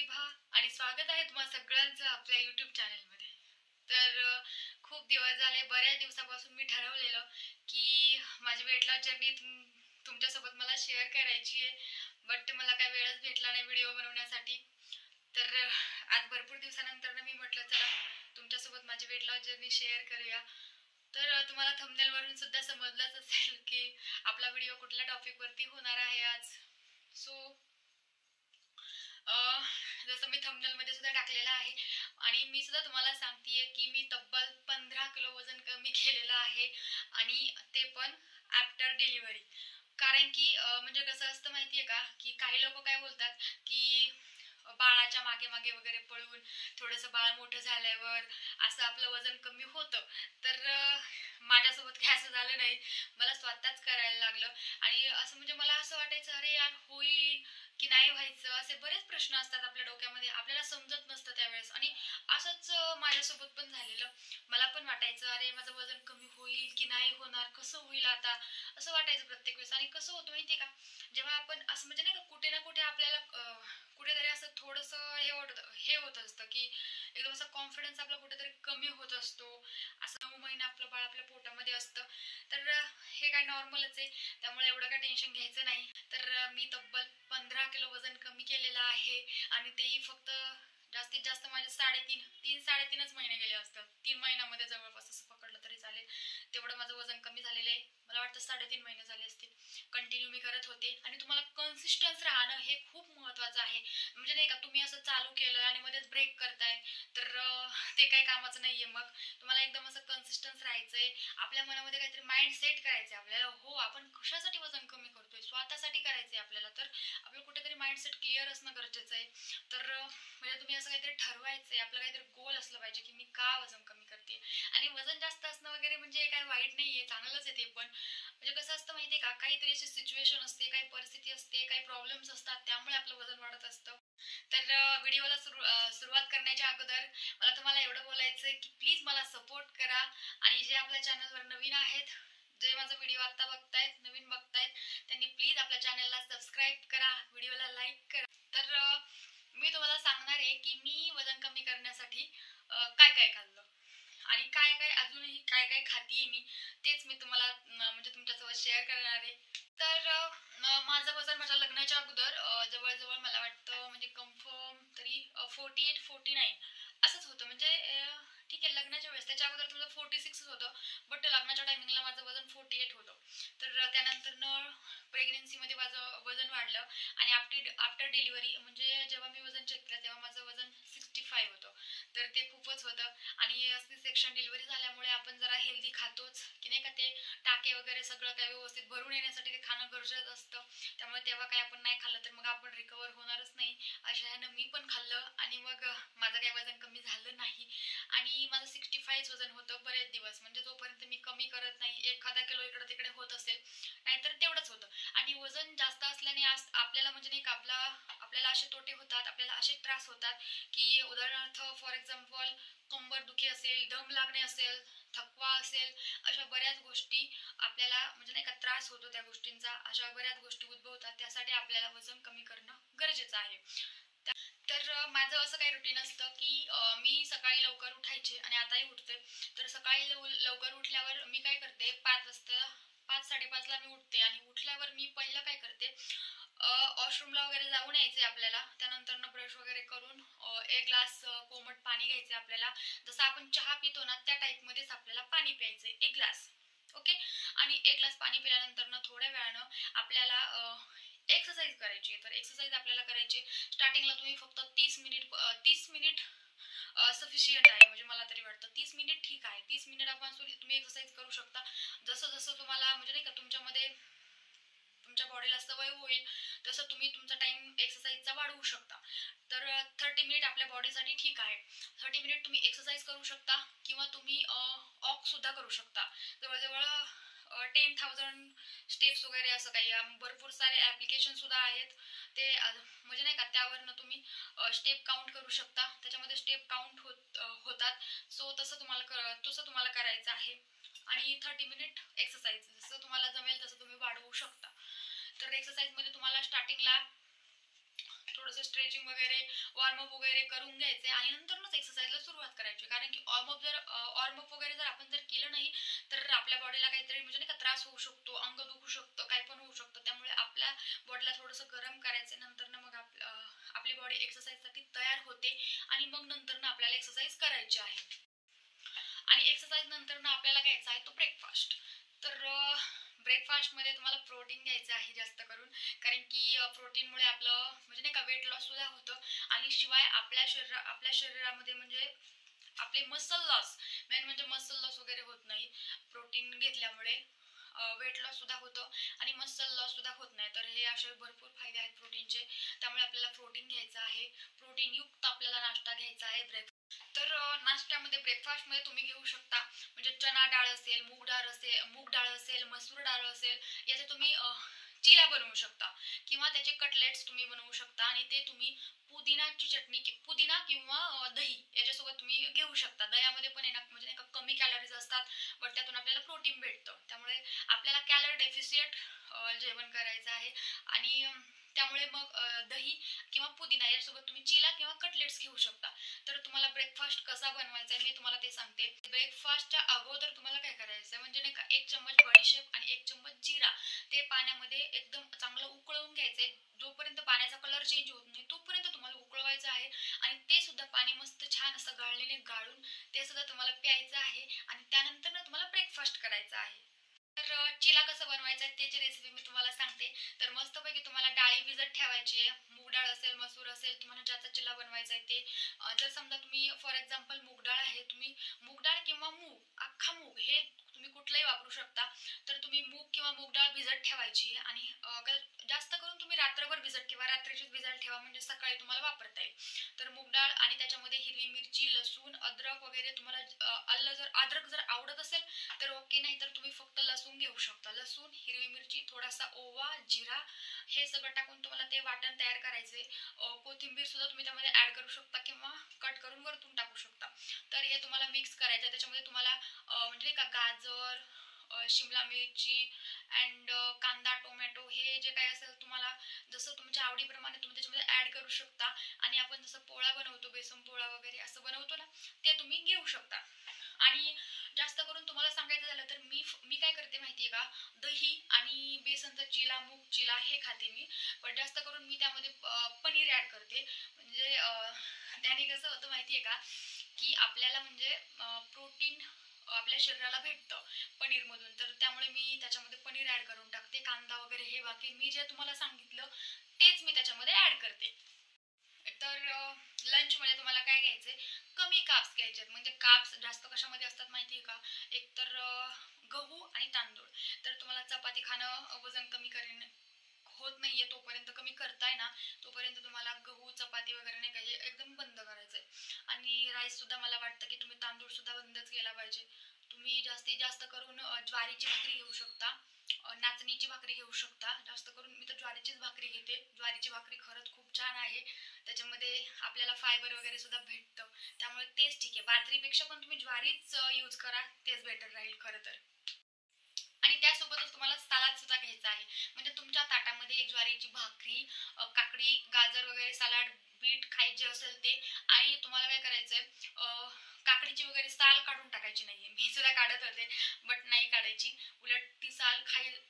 प्रतिभा आणि स्वागत आहे तुम्हा सगळ्यांचं आपल्या YouTube चॅनलमध्ये. खूप दिवस झाले, बऱ्याच दिवसापासून मी ठरवलेलं की माझी वेट लॉस जर्नी तुमच्यासोबत मला शेअर करायची आहे. बट मला काय वेळच भेटला नाही व्हिडिओ बनवण्यासाठी. आज भरपूर दिवसानंतर मी म्हटलं चला तुमच्यासोबत माझी वेट लॉस जर्नी शेअर करूया. तुम्हाला थंबनेलवरून सुद्धा समजलंच असेल की आपला व्हिडिओ कुठल्या टॉपिकवरती होणार आहे आज. जसं मी थंबनेलमध्ये सुद्धा टाकलेलं आहे आणि मी सुद्धा तुम्हाला सांगतेय की मी तब्बल 15 किलो वजन कमी केलेलं आहे आणि ते पण आफ्टर डिलिव्हरी. कारण की म्हणजे कसं असतं माहितीये का की काही लोक काय बोलतात की बाळाच्या मागे मागे वगैरे पळून थोडंसं बाळ मोठं झाल्यावर असं आपलं वजन कमी होतं. माझ्यासोबत काय असं झालं नाही, मला स्वतःच करायला लागलं. आणि असं म्हणजे मला असं वाटायचं अरे यार होईल की नाही व्हायचं, असे बरेच प्रश्न असतात आपल्या डोक्यामध्ये, आपल्याला समजत नसतं त्यावेळेस. आणि असंच माझ्यासोबत पण झालेलं. मला पण वाटायचं अरे माझं वजन कमी होईल की नाही होणार, कसं होईल आता, असं वाटायचं प्रत्येक वेळेस. आणि कसं होतं माहितीये का, जेव्हा आपण असं म्हणजे नाही का कुठे ना कुठे आपल्याला कुठेतरी असं थोडंसं हे होत असतं की एकदम असं कॉन्फिडन्स आपला कुठेतरी कमी होत असतो. असं 9 महिने आपलं बाळ आपल्या पोटामध्ये असतं. हे काय नॉर्मलच आहे, त्यामुळे एवढं काय टेन्शन घ्यायचं नाही. मी तब्बल 15 किलो वजन कमी केलेलं आहे आणि तेही फक्त जास्तीत जास्त माझे 3-3.5 महिने गेले असतात. 3 महिन्यामध्ये जवळपास असं पकडलं तरी चालेल, तेवढं माझं वजन कमी झालेलं आहे. मला वाटतं 3.5 महिने झाले असतील. कंटिन्यू मी करत होते आणि तुम्हाला कन्सिस्टन्स राहणं हे खूप महत्वाचं आहे. म्हणजे नाही का तुम्ही असं चालू केलं आणि मध्येच ब्रेक करताय ते काही कामाचं नाहीये. मग तुम्हाला एकदम असं कन्सिस्टन्स राहायचंय, आपल्या मनामध्ये काहीतरी माइंड सेट करायचंय आपल्याला. हो, आपण कशासाठी वजन कमी करतोय, स्वतःसाठी करायचंय आपल्याला. आपलं कुठेतरी माइंडसेट क्लिअर असणं गरजेचं आहे. म्हणजे तुम्ही असं काहीतरी ठरवायचंय, आपलं काहीतरी गोल असलं पाहिजे की मी का वजन कमी करते. आणि वजन जास्त असणं वगैरे म्हणजे काही वाईट नाहीये, चांगलंच आहे ते पण. म्हणजे कसं असतं माहितीये का, काहीतरी अशी सिच्युएशन असते, काही परिस्थिती असते, काही प्रॉब्लेम्स असतात, त्यामुळे आपलं वजन वाढत असतं. व्हिडिओला सुरुवात करण्याच्या अगोदर मला तुम्हाला एवढं बोलायचंय की प्लीज मला सपोर्ट करा. आणि जे आपल्या चॅनलवर नवीन आहेत, जे माझा व्हिडिओ आता बघतायत, नवीन बघतायत, त्यांनी प्लीज आपल्या चॅनलला सबस्क्राईब करा, व्हिडिओला लाईक करा. मी तुम्हाला सांगणार आहे की मी वजन कमी करण्यासाठी काय काय खाल्लं आणि काय काय अजूनही काय काय खातीये मी, तेच मी तुम्हाला म्हणजे तुमच्यासोबत शेअर करणार आहे. माझं वजन माझ्या लग्नाच्या अगोदर जवळजवळ मला वाटतं म्हणजे कन्फर्म तरी 48-49 असंच होतं. म्हणजे ठीक आहे, लग्नाच्या वेळेस त्याच्या अगोदर तुमचं 46 होतं, बट लग्नाच्या टायमिंगला माझं वजन 48 होतं. त्यानंतर प्रेग्नेन्सीमध्ये माझं वजन वाढलं आणि आफ्टर डिलिव्हरी म्हणजे जेव्हा मी वजन चेक केलं तेव्हा माझं वजन 65 होतं. ते खूपच होतं. आणि सी सेक्शन डिलिव्हरी झाल्यामुळे आपण जरा हेल्दी खातोच की नाही का, ते टाके वगैरे सगळं काही व्यवस्थित भरून येण्यासाठी ते खाणं गरजेचं असतं. त्यामुळे तेव्हा काही आपण नाही खाल्लं तर मग आपण रिकवर होणारच नाही. अशा ह्यानं मी पण खाल्लं आणि मग माझं काही वजन कमी झालं नाही. आणि माझं 65 वजन होतं बरेच दिवस. म्हणजे जोपर्यंत मी कमी करत नाही, एखादा किलो इकडे तिकडे होत असेल, नाहीतर तेवढंच होतं. आणि वजन जास्त असल्याने आपल्याला म्हणजे नाही का आपल्याला असे तोटे होतात, आपल्याला असे त्रास होतात की उदाहरणार्थ फॉर एक्झाम्पल कंबर दुखी असेल, दम लागणे असेल, थकवा असेल, अशा बऱ्याच गोष्टी आपल्याला म्हणजे नाही का त्रास होतो त्या गोष्टींचा. अशा बऱ्याच गोष्टी उद्भवतात, त्यासाठी आपल्याला वजन कमी करणं गरजेचं आहे. माझं असं काही रुटीन असतं की मी सकाळी लवकर उठायचे आणि आताही उठते. सकाळी लवकर उठल्यावर मी काय करते, 5-5:30ला मी उठते. आणि उठल्यावर मी पहिलं काय करते, वॉशरूमला वगैरे जाऊन यायचे आपल्याला. त्यानंतर ब्रश वगैरे करून 1 ग्लास कोमट पाणी घ्यायचे आपल्याला. जसं आपण चहा पितो ना त्या टाईपमध्येच आपल्याला पाणी प्यायचंय, 1 ग्लास. ओके. आणि 1 ग्लास पाणी पिल्यानंतर थोड्या वेळानं आपल्याला एक्सरसाइज करायची. एक्सरसाइज आपल्याला करायची. स्टार्टिंगला तुम्ही फक्त 30 मिनिट सफिशियंट आहे. म्हणजे मला तरी वाटतं 30 मिनिट ठीक आहे. 30 मिनिट आपण तुम्ही एक्सरसाइज करू शकता. जसं जसं तुम्हाला म्हणजे नाही का तुमच्या बॉडीला सवय होईल तसं तुम्ही तुमचा टाइम एक्सरसाइजचा वाढवू शकता. 30 मिनिट आपल्या बॉडीसाठी ठीक आहे. 30 मिनिट तुम्ही एक्सरसाइज करू शकता किंवा तुम्ही वॉक सुद्धा करू शकता. जवळजवळ 10,000 स्टेप्स वगैरे असं काही भरपूर सारे ऍप्लिकेशन सुद्धा आहेत. ते म्हणजे नाही का त्यावरनं तुम्ही स्टेप काउंट करू शकता. त्याच्यामध्ये स्टेप काउंट होतात. तसं तुम्हाला करायचं आहे. आणि 30 मिनिट एक्सरसाइज जसं तुम्हाला जमेल तसं तुम्ही वाढवू शकता. एक्सरसाइज मध्ये तुम्हाला स्टार्टिंगला थोडंसं स्ट्रेचिंग वगैरे वॉर्मअप वगैरे करून घ्यायचे आणि नंतरच एक्सरसाइजला सुरुवात करायची. कारण की वॉर्मअप वगैरे जर आपण जर केलं नाही तर आपल्या बॉडीला काहीतरी म्हणजे नाही का त्रास होऊ शकतो, अंग दुखू शकतं, काही पण होऊ शकतं. त्यामुळे आपल्या बॉडीला थोडंसं गरम करायचं, नंतर मग आपली बॉडी एक्सरसाइजसाठी तयार होते आणि मग नंतर आपल्याला एक्सरसाइज करायची आहे. आणि एक्सरसाइज नंतर आपल्याला घ्यायचा आहे तो ब्रेकफास्ट. तर ब्रेकफास्टमध्ये तुम्हाला प्रोटीन घ्यायचं आहे जास्त करून, कारण की प्रोटीनमुळे आपलं म्हणजे नाही का वेट लॉस सुद्धा होतं आणि शिवाय आपल्या शरीरामध्ये म्हणजे आपले मसल लॉस, मेन म्हणजे मसल लॉस वगैरे होत नाही प्रोटीन घेतल्यामुळे. वेट लॉस सुद्धा होतं आणि मसल लॉस सुद्धा होत नाही. तर हे असे भरपूर फायदे आहेत प्रोटीनचे. त्यामुळे आपल्याला प्रोटीन घ्यायचं आहे. प्रोटीनयुक्त आपल्याला नाश्ता घ्यायचा आहे तर नाश्त्यामध्ये ब्रेकफास्टमध्ये तुम्ही घेऊ शकता म्हणजे चना डाळ असेल, मूग डाळ असेल, मसूर डाळ असेल, याचे तुम्ही चिला बनवू शकता किंवा त्याचे कटलेट्स तुम्ही बनवू शकता आणि ते तुम्ही पुदिना किंवा दही याच्यासोबत तुम्ही घेऊ शकता. दह्यामध्ये पण म्हणजे नाही का कमी कॅलरीज असतात, बट त्यातून आपल्याला प्रोटीन भेटतं. त्यामुळे आपल्याला कॅलरी डेफिशिएट जेवण करायचं आहे आणि त्यामुळे मग दही किंवा पुदिना यासोबत तुम्ही चिला किंवा कटलेट्स घेऊ शकता. तर तुम्हाला ब्रेकफास्ट कसा बनवायचा आहे मी तुम्हाला ते सांगते. ब्रेकफास्टच्या अगोदर तुम्हाला काय करायचं आहे म्हणजे नाही का 1 चम्मच बडीशेप आणि 1 चम्मच जिरा ते पाण्यामध्ये एकदम चांगलं उकळून घ्यायचंय. जोपर्यंत पाण्याचा कलर चेंज होत नाही तोपर्यंत तुम्हाला उकळवायचं आहे आणि ते सुद्धा पाणी मस्त छान असं गाळणीने गाळून ते सुद्धा तुम्हाला प्यायचं आहे आणि त्यानंतर तुम्हाला ब्रेकफास्ट करायचा आहे. तर चिला कसं बनवायचं आहे त्याची रेसिपी मी तुम्हाला सांगते. तर मस्तपैकी तुम्हाला डाळी भिजत ठेवायची आहे. मूग डाळ असेल, मसूर असेल, तुम्हाला ज्याचा चिला बनवायचा आहे ते. जर समजा तुम्ही फॉर एक्झाम्पल मूग डाळ आहे, तुम्ही मूग डाळ किंवा अख्खा मूग हे तुम्ही कुठलाही वापरू शकता. तर तुम्ही मूग किंवा मूग डाळ भिजत ठेवायची आणि जास्त करून तुम्ही रात्रभर भिजत ठेवा, रात्रीचीच भिजत ठेवा म्हणजे सकाळी तुम्हाला वापरता येईल. तर मूग डाळ आणि त्याच्यामध्ये हिरवी मिरची, लसूण, अद्रक वगैरे तुम्हाला अद्रक जर आवडत असेल तर ओके, नाही तर तुम्ही फक्त लसूण घेऊ शकता. लसूण, हिरवी मिरची, थोडासा ओवा, जिरा हे सगळं टाकून तुम्हाला ते वाटण तयार करायचे. कोथिंबीर सुद्धा तुम्ही त्यामध्ये ऍड करू शकता किंवा कट करून वरतून टाकू शकता. तर हे तुम्हाला मिक्स करायचं. त्याच्यामध्ये तुम्हाला म्हणजे का गाजर, शिमला मिरची अँड कांदा, टोमॅटो हे जे काही असेल तुम्हाला जसं तुमच्या आवडीप्रमाणे तुम्ही त्याच्यामध्ये ऍड करू शकता. आणि आपण जसं पोळा बनवतो, बेसन पोळा वगैरे असं बनवतो ना, ते तुम्ही घेऊ शकता. आणि जास्त करून तुम्हाला सांगायचं झालं तर मी काय करते माहितीये का, दही आणि बेसनचा चिला, मूग चिला हे खाते मी. पण जास्त करून मी त्यामध्ये पनीर ऍड करते. म्हणजे त्याने कसं होतं माहितीये का, की आपल्याला म्हणजे प्रोटीन आपल्या शरीराला भेटतं पनीर मधून. तर त्यामुळे मी त्याच्यामध्ये पनीर ऍड करून टाकते. कांदा वगैरे हे बाकी मी जे तुम्हाला सांगितलं तेच मी त्याच्यामध्ये ऍड करते. तर लंच मध्ये तुम्हाला काय घ्यायचंय, कमी काप्स घ्यायचे. म्हणजे काप्स जास्त कशामध्ये असतात माहितीये का, एक तर गहू आणि तांदूळ. तर तुम्हाला चपाती खाणं वजन कमी होत नाहीये तोपर्यंत, कमी करताय ना तोपर्यंत तुम्हाला गहू, चपाती वगैरे नाही का हे एकदम बंद करायचंय. आणि राईस सुद्धा मला वाटतं की तुम्ही तांदूळ सुद्धा बंदच केला पाहिजे. तुम्ही जास्तीत जास्त करून ज्वारीची भाकरी घेऊ शकता, नाचणीची भाकरी घेऊ शकता. जास्त करून मी तर ज्वारीचीच भाकरी घेते. ज्वारीची भाकरी खरंच खूप छान आहे. त्याच्यामध्ये आपल्याला फायबर वगैरे सुद्धा भेटतं. त्यामुळे तेच ठीक आहे. बाजरीपेक्षा पण तुम्ही ज्वारीच यूज करा, तेच बेटर राहील खरं तर. आणि त्यासोबतच तुम्हाला सलाद सुद्धा घ्यायचा आहे. म्हणजे तुमच्या ताटामध्ये एक ज्वारीची भाकरी, काकडी, गाजर वगैरे सलाड, बीट खायचे असेल ते. आणि तुम्हाला काय करायचंय, काकडीची वगैरे साल काढून टाकायची नाहीये. मी सुद्धा काढत होते बट नाही काढायची. उलट ती साल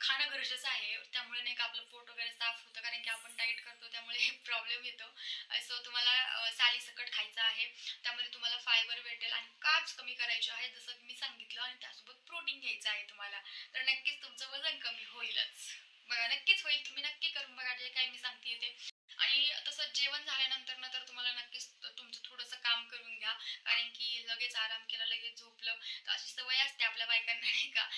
खाणं गरजेचं आहे. त्यामुळे नाही का आपलं पोट वगैरे साफ होतं, कारण की आपण डाएट करतो त्यामुळे प्रॉब्लेम येतो. सो तुम्हाला साली सकट खायचं आहे. त्यामध्ये तुम्हाला फायबर भेटेल आणि कार्ब्स कमी करायचे आहेत जसं की मी सांगितलं. आणि त्यासोबत प्रोटीन घ्यायचं आहे तुम्हाला. तर नक्कीच तुमचं वजन कमी होईलच. बघा नक्कीच होईल. तुम्ही नक्की करून बघा जे काही मी सांगते ते. आणि तसं जेवण झाल्यानंतर तर तुम्हाला नक्कीच तुमचं थोडंसं काम करून घ्या, कारण की लगेच आराम केला लगेच झोपलं तर अशी सवय असते आपल्या बायकांना नाही का.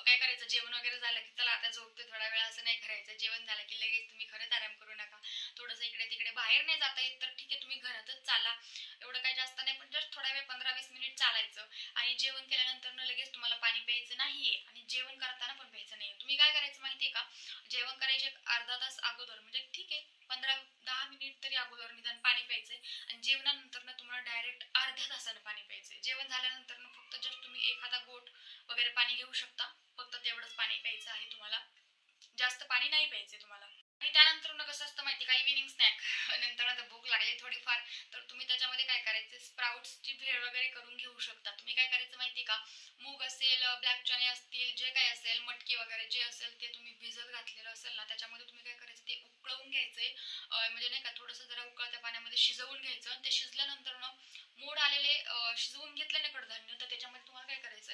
काय करायचं, जेवण वगैरे झालं की चला आता झोपते थोडा वेळ, असं नाही करायचं. जेवण झालं की लगेच तुम्ही खरंच आराम करू नका. थोडंसं इकडे तिकडे बाहेर नाही जाता येत तर ठीक आहे, तुम्ही घरातच चाला. एवढं काही जास्त नाही, पण जस्ट थोडा वेळ 15-20 मिनिट चालायचं. आणि जेवण केल्यानंतर लगेच तुम्हाला पाणी प्यायचं नाहीये आणि जेवण करताना पण प्यायचं नाहीये. तुम्ही काय करायचं माहितीये का, जेवण करायचे अर्धा तास अगोदर म्हणजे ठीक आहे 15-10 मिनिट तरी अगोदर निदान पाणी प्यायचंय. आणि जेवणानंतर तुम्हाला डायरेक्ट अर्ध्या तासानं पाणी प्यायचंय. जेवण झाल्यानंतर फक्त जस्ट तुम्ही एखादा गोट वगैरे पाणी घेऊ शकता. फक्त तेवढंच पाणी प्यायचं आहे तुम्हाला. जास्त पाणी नाही प्यायचे तुम्हाला. आणि त्यानंतर ना कसं असतं माहिती का, इव्हिनिंग स्नॅक नंतर आता भूक लागली थोडीफार तर तुम्ही त्याच्यामध्ये काय करायचे, स्प्राउट्सची भेळ वगैरे करून घेऊ शकता. तुम्ही काय करायचं माहिती का, मूग असेल, ब्लॅक चणे असतील, जे काय असेल, मटकी वगैरे जे असेल ते तुम्ही भिजत घातलेलं असेल ना, त्याच्यामध्ये तुम्ही काय करायचं, ते उकळवून घ्यायचे. म्हणजे नाही का, थोडंसं जरा उकळत्या पाण्यामध्ये शिजवून घ्यायचं. ते शिजल्यानंतर ना मोड आलेले शिजवून घेतले ना कडधान्य, तर त्याच्यामध्ये तुम्हाला काय करायचं,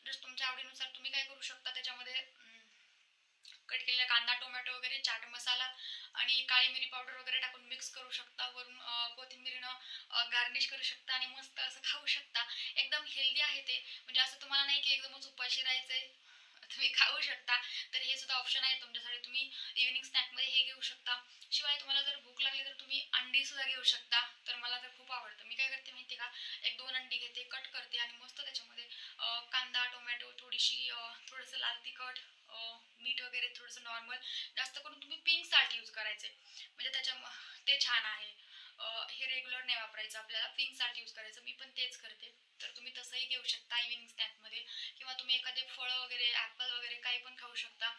जस्ट तुमच्या आवडीनुसार तुम्ही काय करू शकता, त्याच्यामध्ये कट केलेला कांदा, टोमॅटो वगैरे, चाट मसाला आणि काळी मिरी पावडर वगैरे टाकून मिक्स करू शकता. वरून कोथिंबीरीनं गार्निश करू शकता आणि मस्त असं खाऊ शकता. एकदम हेल्दी आहे ते, म्हणजे असं तुम्हाला नाही की एकदमच उपाशी राहायचंय, तुम्ही खाऊ शकता. तर हे सुद्धा ऑप्शन आहे तुमच्यासाठी. तुम्ही इव्हिनिंग स्नॅकमध्ये हे घेऊ शकता. शिवाय तुम्हाला जर भूक लागली तर तुम्ही अंडी सुद्धा घेऊ शकता. तर मला तर खूप आवडतं. मी काय करते माहिती का, 1-2 अंडी घेते, कट करते आणि मस्त त्याच्यामध्ये कांदा, टोमॅटो, थोडंसं लाल तिखट, मीठ वगैरे थोडंसं नॉर्मल, जास्त करून तुम्ही पिंक साल्ट यूज करायचे, म्हणजे ते छान आहे. हे रेग्युलर नाही वापरायचं आपल्याला, पिंक साल्ट यूज करायचं. मी पण तेच करते. तर तुम्ही तसंही घेऊ शकता इव्हिनिंग स्नॅकमध्ये, किंवा तुम्ही एखादे फळं वगैरे, ॲपल वगैरे काही पण खाऊ शकता.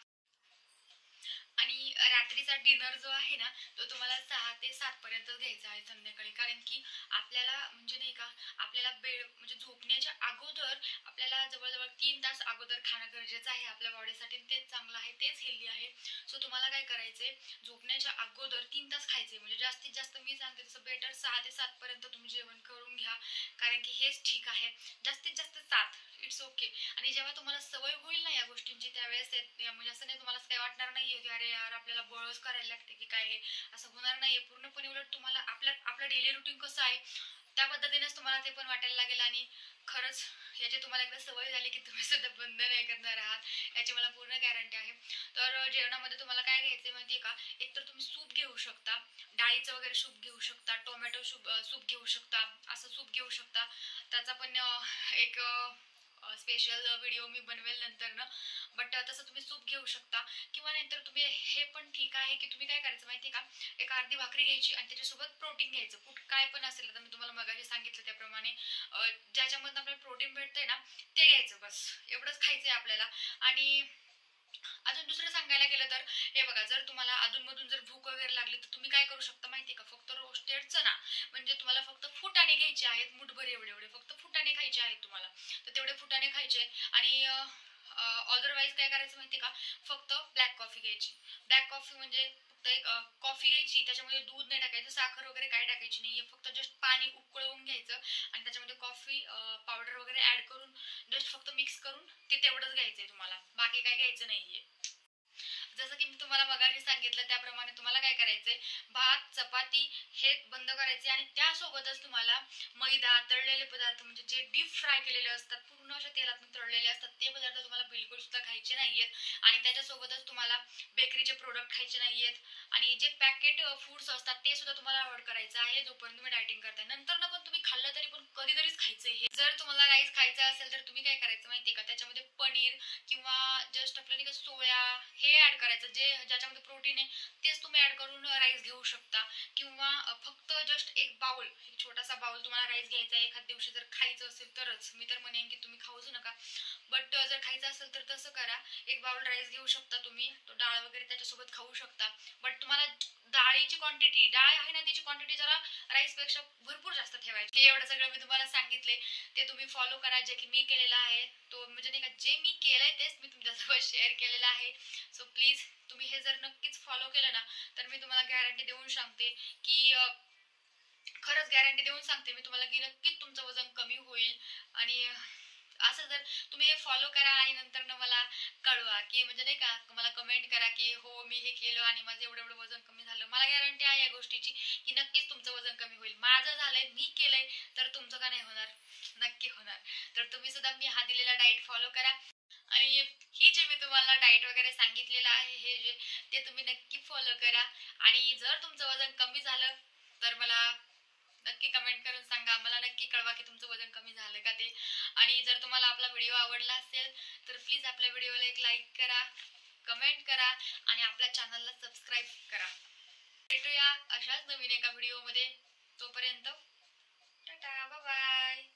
आणि रात्रीचा डिनर जो आहे ना, तो तुम्हाला 6 ते 7 पर्यंत घ्यायचा आहे संध्याकाळी. कारण की आपल्याला म्हणजे नाही का, आपल्याला बेड म्हणजे झोपण्याच्या अगोदर आपल्याला जवळजवळ 3 तास अगोदर खाणं गरजेचं आहे आपल्या बॉडीसाठी. तेच चांगलं आहे, तेच हेल्दी आहे. सो तुम्हाला काय करायचंय, झोपण्याच्या अगोदर 3 तास खायचे, म्हणजे जास्तीत जास्त मी सांगते तसं बेटर 6 ते 7 पर्यंत तुम्ही जेवण करून घ्या, कारण की हेच ठीक आहे. जास्तीत जास्त 7, इट्स ओके. आणि जेव्हा तुम्हाला सवय होईल ना या गोष्टींची, त्यावेळेस म्हणजे असं नाही, तुम्हाला काही वाटणार नाहीये की अरे यार आपल्याला बळच करायला लागते की काय, हे असं होणार नाहीये पूर्णपणे. उलट तुम्हाला आपलं डेली रुटीन कसं आहे त्या पद्धतीनेच तुम्हाला ते पण वाटायला लागेल. आणि खरंच याची तुम्हाला एकदा सवय झाली की तुम्ही सुद्धा बंद नाही करणार आहात, याची मला पूर्ण गॅरंटी आहे. तर जेवणामध्ये तुम्हाला काय घ्यायचं माहितीये का, एकतर तुम्ही सूप घेऊ शकता, डाळीचं वगैरे सूप घेऊ शकता, टोमॅटो सूप घेऊ शकता, असं सूप घेऊ शकता. त्याचा पण एक स्पेशल व्हिडिओ मी बनवेल नंतर ना. बट तसं तुम्ही सूप घेऊ शकता. किंवा नाहीतर तुम्ही हे पण ठीक आहे की तुम्ही काय करायचं माहिती का, एक अर्धी भाकरी घ्यायची आणि त्याच्यासोबत प्रोटीन घ्यायचं, कुठ काय पण असेल. आता मी तुम्हाला मगाशी सांगितलं त्याप्रमाणे ज्याच्यामधून आपल्याला प्रोटीन भेटतंय ना, ते घ्यायचं, बस एवढंच खायचंय आपल्याला. आणि अजून दुसरं सांगायला गेलं तर हे बघा, जर तुम्हाला अधूनमधून जर भूक वगैरे लागली तर तुम्ही काय करू शकता माहिती का, फक्त रोस्टेड चणा, म्हणजे तुम्हाला फक्त फुटाणे घ्यायचे आहेत, मुठभर एवढे एवढे फक्त फुटाणे खायचे आहेत तुम्हाला. तर तेवढे फुटाणे खायचे. आणि अदरवाईज काय करायचं माहिती का, फक्त ब्लॅक कॉफी घ्यायची. ब्लॅक कॉफी म्हणजे फक्त एक कॉफी घ्यायची, त्याच्यामध्ये दूध नाही टाकायचं, साखर वगैरे काय टाकायची नाहीये, फक्त जस्ट पाणी उकळवून घ्यायचं आणि त्याच्यामध्ये कॉफी पावडर वगैरे ऍड करून जस्ट फक्त मिक्स करून ते तेवढंच घ्यायचंय तुम्हाला, बाकी काय घ्यायचं नाहीये. जसं की मी तुम्हाला मगाशी सांगितलं त्याप्रमाणे तुम्हाला काय करायचंय, भात चपाती हे बंद करायचे आणि त्यासोबतच तुम्हाला मैदा, तळलेले पदार्थ म्हणजे जे डीप फ्राय केलेले असतात, पूर्ण अशा तेलातून तळलेले असतात, ते पदार्थ तुम्हाला बिलकुल सुद्धा खायचे नाहीयेत. आणि त्याच्यासोबतच तुम्हाला बेकरीचे प्रोडक्ट खायचे नाहीयेत. आणि जे पॅकेट फूड्स असतात ते सुद्धा तुम्हाला अवॉइड करायचं आहे जोपर्यंत तुम्ही डायटिंग करताय. नंतर ना पण तुम्ही खाल्लं तरी पण कधीतरीच खायचंय हे. जर तुम्हाला राईस खायचा असेल तर तुम्ही काय करायचं माहितीये का, त्याच्यामध्ये पनीर किंवा जस्ट आपलं नाही का सोया हे ऍड करायचं, ज्याच्यामध्ये प्रोटीन आहे तेच तुम्ही ऍड करून राईस घेऊ शकता. किंवा फक्त जस्ट एक बाउल, एक छोटासा बाउल तुम्हाला राईस घ्यायचा आहे. एखाद दिवशी जर खायचं असेल तरच, मी तर म्हणेन की तुम्ही खाऊच नका, बट जर खायचं असेल तर तसं करा. एक बाउल राईस घेऊ शकता तुम्ही, तो डाळ वगैरे त्याच्यासोबत खाऊ शकता. बट तुम्हाला डाळीची क्वांटिटी, डाळ आहे ना त्याची क्वांटिटी जरा राईसपेक्षा भरपूर जास्त ठेवायची. हे एवढं सगळं मी तुम्हाला सांगितले, ते तुम्ही फॉलो करा. जे की मी केलेलं आहे तो, म्हणजे नाही का, जे मी केलंय तेच मी तुमच्यासोबत शेअर केलेलं आहे. सो प्लीज तुम्ही हे जर नक्कीच फॉलो केलं ना, तर मी तुम्हाला गॅरंटी देऊन सांगते की खरंच गॅरंटी देऊन सांगते मी तुम्हाला की नक्कीच तुमचं वजन कमी होईल. आणि असं जर तुम्ही हे फॉलो करा आणि नंतर ना मला कळवा, की म्हणजे नाही का, मला कमेंट करा की हो मी हे केलं आणि माझं एवढं एवढं वजन कमी झालं. मला गॅरंटी आहे या गोष्टीची की नक्कीच तुमचं वजन कमी होईल. माझं झालंय, मी केलंय, तर तुमचं का नाही होणार, नक्की होणार. तर तुम्ही सुद्धा मी हा दिलेला डाएट फॉलो करा. आणि ही जे मी तुम्हाला डाएट वगैरे सांगितलेलं आहे, हे जे ते तुम्ही नक्की फॉलो करा. आणि जर तुमचं वजन कमी झालं तर मला नक्की कमेंट करून सांगा, मला नक्की कळवा की तुमचं वजन कमी झालं का ते. आणि जर तुम्हाला आपला व्हिडिओ आवडला असेल तर प्लीज आपल्या व्हिडिओला एक लाईक करा, कमेंट करा आणि आपल्या चॅनलला सबस्क्राईब करा. भेटूया अशाच नवीन एका व्हिडिओमध्ये. तोपर्यंत टाटा, बाय बाय.